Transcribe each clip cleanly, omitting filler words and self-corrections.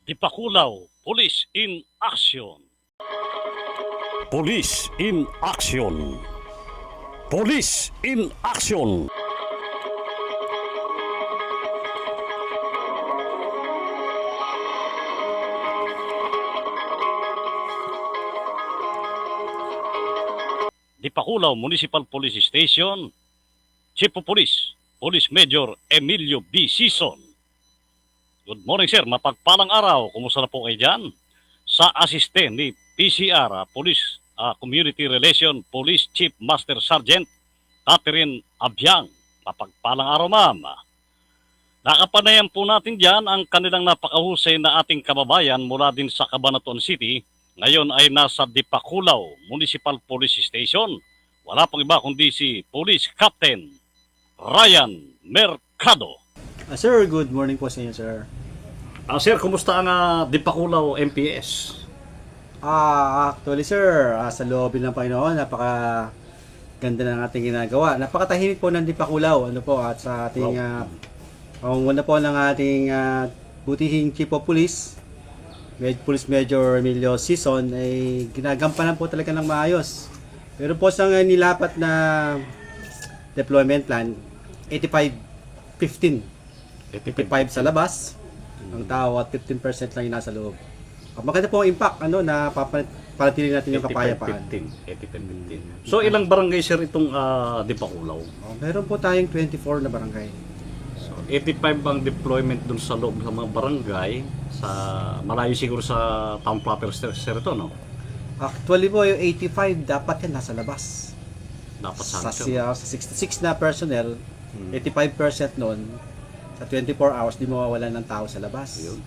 Dipakulaw, Police in Action. Police in Action. Police in Action. Dipakulaw Municipal Police Station, Chief of Police, Police Major Emilio B. Sison. Good morning sir, mapagpalang araw. Kumusta na po kayo dyan? Sa asiste ni PCR, Police Community Relation Police Chief Master Sergeant Catherine Abyang. Mapagpalang araw ma'am. Nakapanayan po natin dyan ang kanilang napakahusay na ating kababayan mula din sa Cabanatuan City. Ngayon ay nasa Dipakulaw Municipal Police Station. Wala pong iba kundi si Police Captain Ryan Mercado. Sir, good morning po sa inyo, sir. Sir, kumusta ang Dipakulaw MPS? Actually, sir, sa loob ng Panginoon, ganda ng ating ginagawa. Napakatahimik po ng Dipakulaw, at sa ating, una po ng ating butihing Chief of Police, Police Major Emilio Sison, ay ginagampanan po talaga ng maayos. Pero po sa nilapat na deployment plan, 85-15. 55 sa labas ang tao at 15% lang yung nasa loob. Maganda po ang impact na papanatili natin yung kapayapaan. 85-15. So ilang barangay sir itong Dipakulaw? Meron po tayong 24 na barangay. So 85 ang deployment dun sa loob sa mga barangay, sa malayo siguro sa town proper sir ito, no? Actually po yung 85 dapat yan nasa labas. Dapat Sa sir. 66 na personnel, 85% noon sa 24 hours di mawawalan ng tao sa labas. Yun.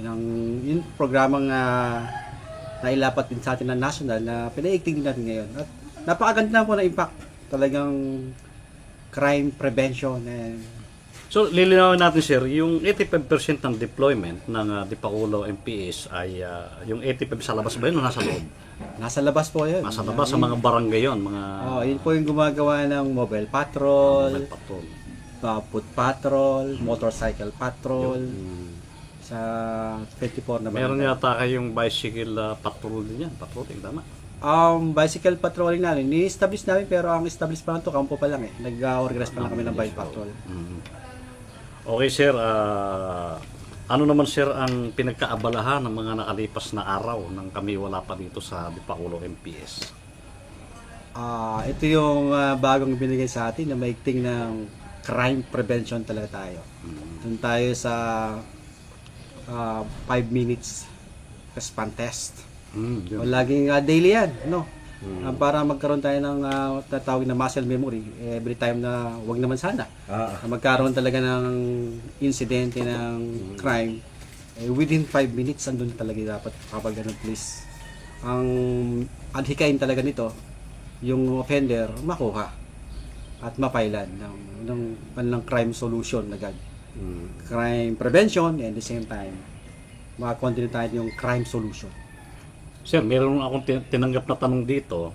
Yung programang nailapat din sa atin ng national na pinaigting din natin ngayon. At napakaganda po na impact. Talagang crime prevention. So lilinawin natin sir, yung 85% ng deployment ng Dipakulaw MPS ay yung 85 sa labas ba yun o nasa loob? Nasa labas po yun. Nasa labas sa mga barangay yun, mga yun po yung gumagawa ng mobile patrol, mobile patrol. foot patrol, motorcycle patrol, sa 24 na Meron barangay. yata kayong bicycle patrol din yan, patrolling, tama? Bicycle patrolling namin, ni-establish namin pero ang establish pa lang to, kampo pa lang Nag-organize pa lang kami ng bike patrol. Okay sir, ano naman sir ang pinagkaabalahan ng mga nakalipas na araw nang kami wala pa dito sa Dipakulaw MPS? Ito yung bagong binigay sa atin na maigting ng crime prevention talaga tayo. Doon tayo sa 5 minutes response test. Laging daily yan, no? Para magkaroon tayo ng tatawag na muscle memory every time na wag naman sana. Magkaroon talaga ng insidente ng crime within 5 minutes andun talaga dapat kapag ganun please. Ang adhikain talaga nito yung offender makuha at mapailan ng crime solution agad. Crime prevention and at the same time makakontinue tayo yung crime solution. Sir, meron akong tinanggap na tanong dito.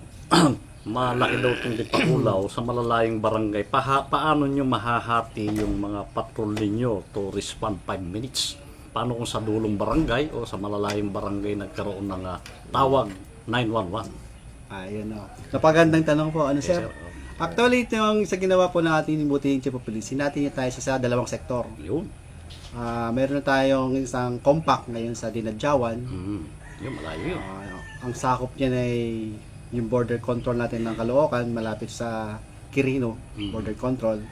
Malaki daw itong Dipakulaw sa malalayong barangay. Paano nyo mahahati yung mga patrol ninyo to respond 5 minutes? Paano kung sa dulong barangay o sa malalayong barangay nagkaroon ng tawag 911? Ayun Napagandang tanong po. Yes, Sir? Actually, ito yung sa ginawa po ng ating butihing Chief of Police, natin niya tayo sa dalawang sektor. Yun. Meron na tayong isang compact ngayon sa Dinadjawan. Yung malayo yun. Ang sakop niya ay yung border control natin ng Caloocan, malapit sa Quirino, border control.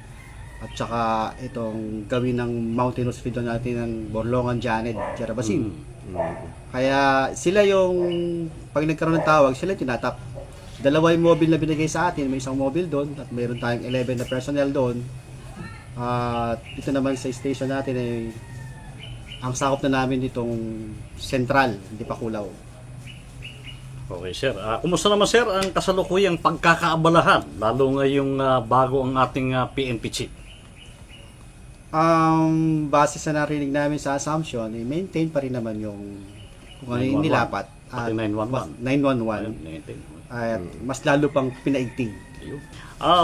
At saka itong gawin ng mountainous field natin ng Borlongan, Janet, Jarabasin. Kaya sila yung, pag nagkaroon ng tawag, sila tinatap. Dalawa yung mobile na binigay sa atin, may isang mobile doon at mayroon tayong 11 na personnel doon. At ito naman sa station natin ay ang sakop na namin ditong Central, Dipakulaw. Okay sir. Kumusta naman sir ang kasalukuyang pagkakaabalahan lalo ngayong bago ang ating PNP chief? Base sa narinig namin sa assumption, maintain pa rin naman yung kung ano yung 911. nilapat. Pati 911. 911. At mas lalo pang pinaigting.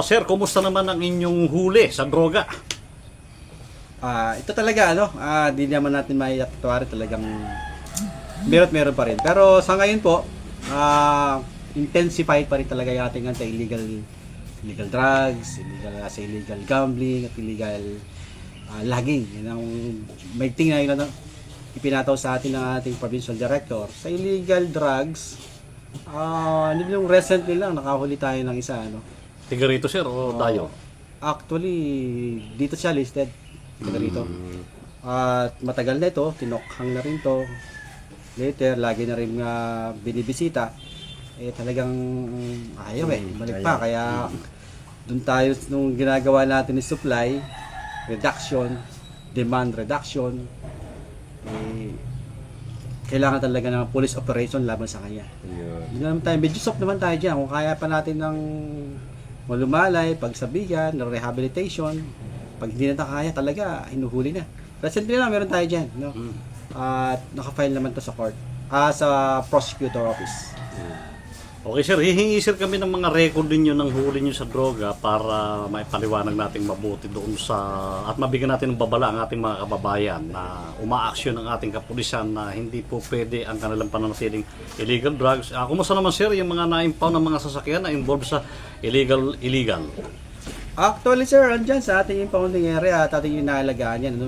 Sir, kumusta naman ang inyong huli sa droga? Ito talaga di naman natin maiatuari talagang meron pa rin. Pero sa ngayon po, intensified pa rin talaga yung ating illegal drugs, illegal gambling, at illegal logging. Yan ang may tingnan yun ipinataw sa atin ng ating provincial director. Sa illegal drugs, yung recently lang nakahuli tayo ng isa Tiga rito sir o tayo? Actually, dito siya listed. Tiga rito. At matagal na ito, tinokhang na rin to. Later, lagi na rin binibisita. Talagang ayaw balik pa. Kaya doon tayo nung ginagawa natin ni supply, reduction, demand reduction, kailangan talaga ng police operation laban sa kanya. Hindi naman tayo, medyo soft naman tayo dyan. Kung kaya pa natin ng malumalay, pagsabihan, rehabilitation, pag hindi na kaya talaga, hinuhuli na. Recently lang, meron tayo dyan. At nakafile naman to sa court. Sa prosecutor office. Okay sir, hihingi sir kami ng mga record ninyo ng huli nyo sa droga para maipaliwanag natin mabuti doon sa at mabigyan natin ng babala ang ating mga kababayan na umaaksyon ng ating kapulisan na hindi po pwede ang kanilang pananatiling illegal drugs. Kumusta naman sir yung mga na-impound ng mga sasakyan na involved sa illegal? Actually sir, andyan sa ating impounding area at ating inaalagaan yan.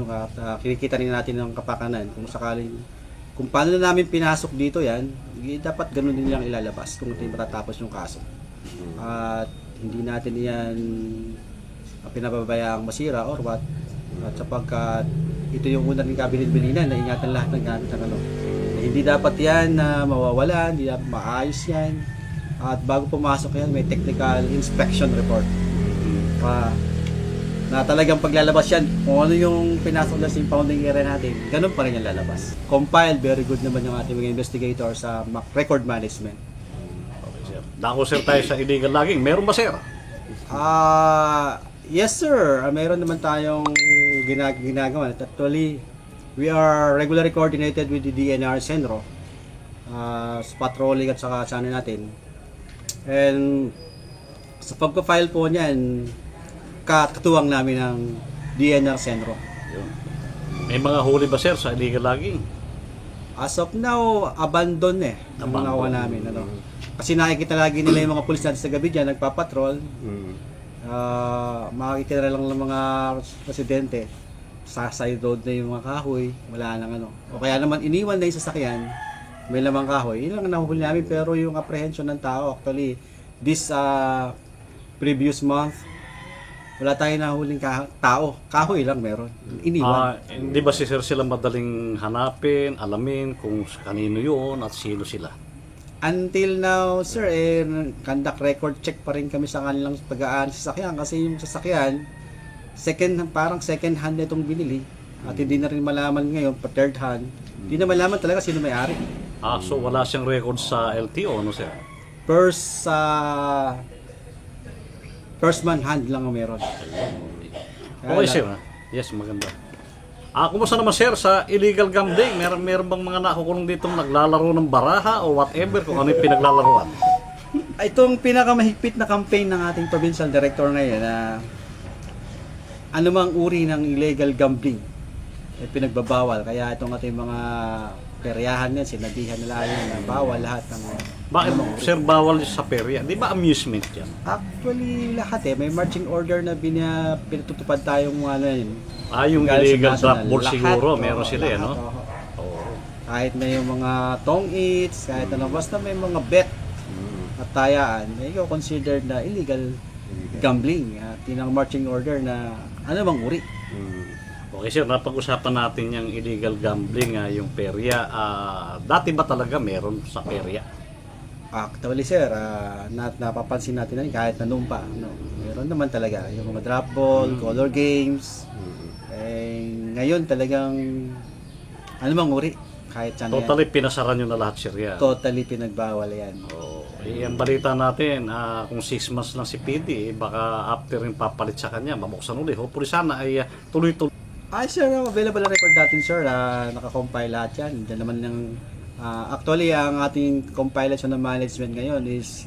Kinikita rin natin ng kapakanan kung sakaling kung paano na namin pinasok dito yan, dapat ganun din lang ilalabas kung hindi matatapos yung kaso. At hindi natin yan pinababayaang masira or what. At sapagkat ito yung una rin kabilin-bilinan na ingatan lahat ng gamit ng hindi dapat yan na mawawala, hindi dapat maayos yan. At bago pumasok yan, may technical inspection report. Na talagang paglalabas yan, kung ano yung pinasok na sa impounding area natin, ganun pa rin yung lalabas. Compiled, very good naman yung ating mga investigator sa record management. Okay, sir. Dako sir tayo sa illegal logging. Meron ba sir? Yes sir, meron naman tayong ginagawa. Actually, we are regularly coordinated with the DNR Senro sa patrolling at saka sa natin. And sa pagka-file po niyan, katuwang namin ng DNR Senro. May mga huli ba sir sa illegal logging? As of now, abandon ang mga nakuha namin. Kasi nakikita lagi nila yung mga pulis natin sa gabi dyan, nagpapatrol. Makikita na lang ng mga residente. Sa side road na yung mga kahoy, wala nang O kaya naman iniwan na yung sasakyan, may lamang kahoy. Yun lang nahuhuli namin, pero yung apprehension ng tao, actually, this previous month, wala tayong nahuling tao. Kahoy lang meron. Iniwan. Hindi ba sir sila madaling hanapin, alamin kung kanino yun at sino sila? Until now, sir, conduct record check pa rin kami sa kanilang pag-aan sasakyan. Kasi yung sasakyan, parang second hand na itong binili. At hindi na rin malaman ngayon, pa third hand. Hindi na malaman talaga sino may-ari. So wala siyang record sa LTO, sir? First man hand lang ang meron. Okay sir. Yes, maganda. Kumusta naman sir sa illegal gambling? Meron bang mga nakukulong dito naglalaro ng baraha o whatever kung ano yung pinaglalaruan? Itong pinakamahigpit na campaign ng ating provincial director ngayon na anumang uri ng illegal gambling ay pinagbabawal. Kaya itong ating mga peryahan yan, sinabihan nila yun na bawal lahat ng Bakit sir bawal sa perya? Di ba amusement yan? Actually lahat may marching order na pinatutupad tayong yung illegal drop ball siguro, meron sila lahat, kahit na yung mga tong eats, kahit na basta may mga bet at tayaan, ikaw considered na illegal gambling at yun ang marching order na anumang uri. Okay sir, napag-usapan natin yung illegal gambling, yung perya. Dati ba talaga meron sa perya? Actually sir, napapansin natin na kahit na noon pa, meron naman talaga yung mga drop ball, color games. Ngayon talagang anumang uri, kahit saan Totally pinasaran nyo na lahat sir yan? Totally pinagbawal yan. Ang balita natin, kung 6 months lang si PD, baka after yung papalit sa kanya, mabuksan ulit. Hopefully sana ay tuloy-tuloy. Sir, available na record natin sir, naka-compile lahat yan. Diyan naman actually ang ating compilation ng management ngayon is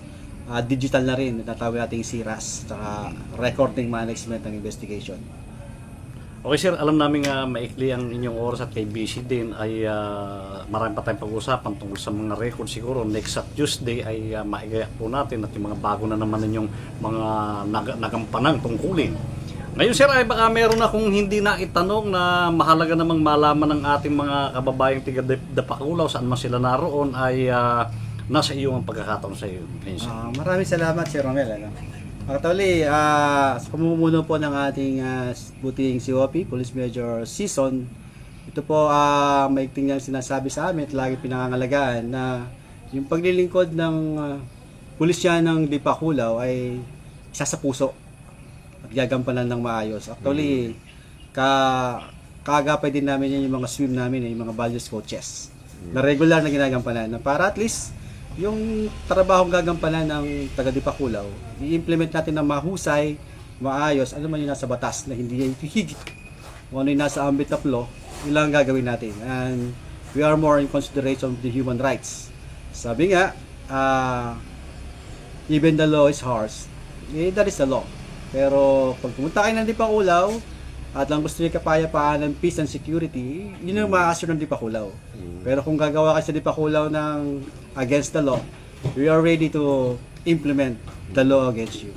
digital na rin, natawag nating CRAS, saka recording management ng investigation. Okay sir, alam namin nga maikli ang inyong oras at kay busy din ay marami pa tayong pag-uusapan tungkol sa mga record. Siguro next sa Tuesday ay maigayak po natin at yung mga bago na naman ninyong mga nagampanang tungkulin. Ngayon sir, ay baka meron akong hindi na itanong na mahalaga namang malaman ng ating mga kababayang tiga Dapakulaw saan man sila naroon ay nasa iyo ang pagkakataon sa iyo. Maraming salamat Sir Romel. Actually, sa pamumuno po ng ating buting COP, Police Major Season, ito po maigting niyang sinasabi sa amin at lagi pinangangalagaan na yung paglilingkod ng pulisya ng Dipakulaw ay isa sa puso at gagampanan ng maayos. Actually, kaagapay din namin yan yung mga swim namin, yung mga values coaches na regular na ginagampanan na para at least yung trabahong gagampanan ng taga Dipakulaw, i-implement natin ng mahusay, maayos, ano man yung nasa batas na hindi yung higit. Kung ano yung nasa ambit of law, yun lang ang gagawin natin. And we are more in consideration of the human rights. Sabi nga, even the law is harsh, that is the law. Pero pag pumunta kayo ng Dipakulaw, at lang gusto niyo kapayapaan ng peace and security, yun yung ma-assure ng Dipakulaw. Pero kung gagawa kayo sa Dipakulaw ng against the law, we are ready to implement the law against you.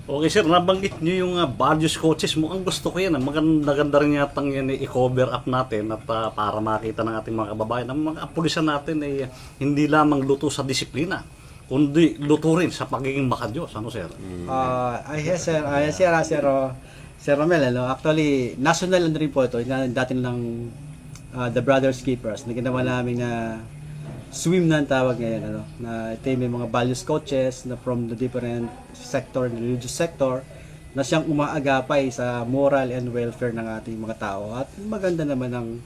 Okay sir, nabanggit niyo yung values coaches mo. Ang gusto ko yan, maganda rin yatang yan i-cover up natin at para makita ng ating mga kababayan. Ang mga pulisan natin ay hindi lamang luto sa disiplina, kundi luto rin sa pagiging makadiyos. Ano sir? Yes sir, Sir Romel, actually, national rin po ito. Dati lang The Brothers Keepers na ginawa namin na swim na ang tawag ngayon. Na ito may mga values coaches na from the different sector, religious sector, na siyang umaagapay sa moral and welfare ng ating mga tao. At maganda naman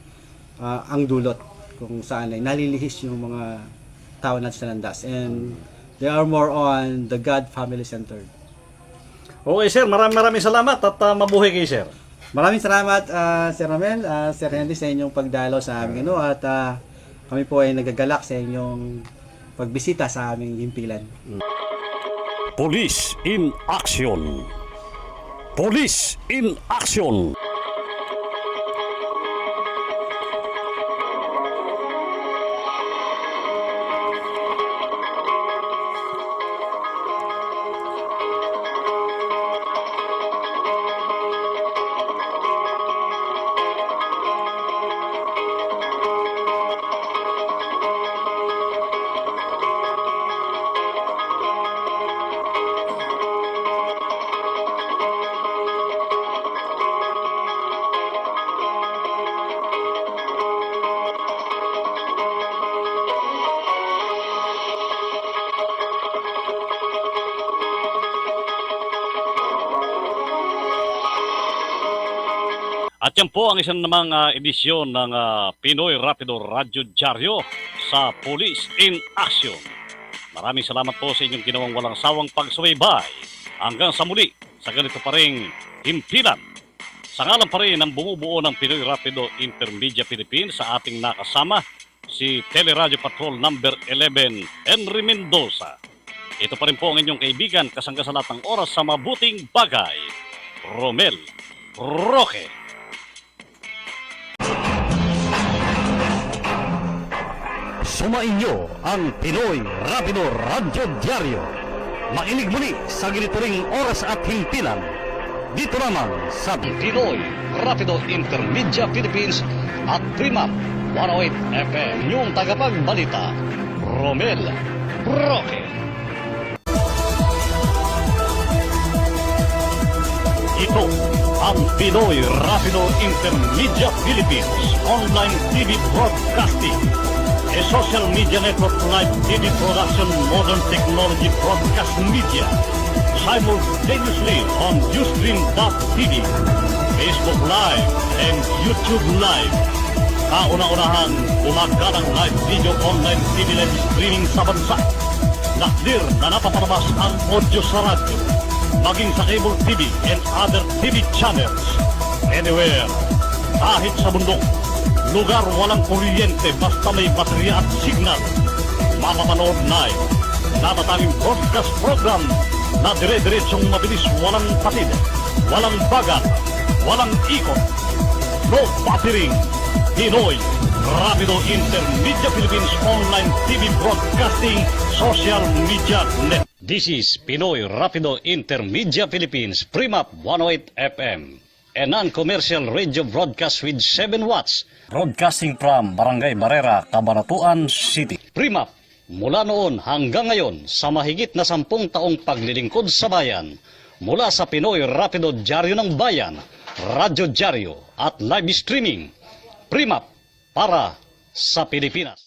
ang dulot kung saan ay nalilihis yung mga tao natin sa landas. And they are more on the God family centered. Okay sir, maraming salamat at mabuhay kayo sir. Maraming salamat Sir Romel, Sir Henry sa inyong pagdalaw sa amin at kami po ay nagagalak sa inyong pagbisita sa aming himpilan. Police in action. Police in action. At yan po ang isang namang edisyon ng Pinoy Rapido Radyo Diaryo sa Police in Action. Maraming salamat po sa inyong ginawang walang sawang pagsubaybay. Hanggang sa muli, sa ganito pa rin himpilan. Sa ngalan pa rin ng bumubuo ng Pinoy Rapido Intermedia Philippines sa ating nakasama, si Teleradio Patrol number 11, Henry Mendoza. Ito pa rin po ang inyong kaibigan, kasangga sa lahat ng oras sa mabuting bagay, Romel Roque. Sumainyo ang Pinoy Rapido Radyo Diaryo. Makinig muli sa ganito ring oras at himpilan. Dito naman sa Pinoy Rapido Intermedia Philippines at Prima 108 FM. Yung tagapagbalita, Romel Roque. Ito ang Pinoy Rapido Intermedia Philippines Online TV Broadcasting. A social media network live TV production, modern technology broadcast media. Simultaneously on Ustream.tv, Facebook Live, and YouTube Live. Kauna-unahan, umagalang live video online TV live streaming sa bansa. Nakdir na napapalabas ang audio sa radyo, maging sa cable TV and other TV channels. Anywhere, kahit sa bundok, lugar walang kuryente basta may baterya at signal. Mapapanood live, natatanging broadcast program na dire-diretsong mabilis, walang patid, walang bagat, walang ikot, no buffering, Pinoy Rapido Intermedia Philippines Online TV Broadcasting Social Media Net. This is Pinoy Rapido Intermedia Philippines Primap 108 FM, a non-commercial radio broadcast with 7 watts, broadcasting from Barangay Barrera, Cabanatuan City. Primap, mula noon hanggang ngayon sa mahigit na 10 taong paglilingkod sa bayan, mula sa Pinoy Rapido Diaryo ng Bayan, Radyo Diaryo at live streaming, Primap para sa Pilipinas.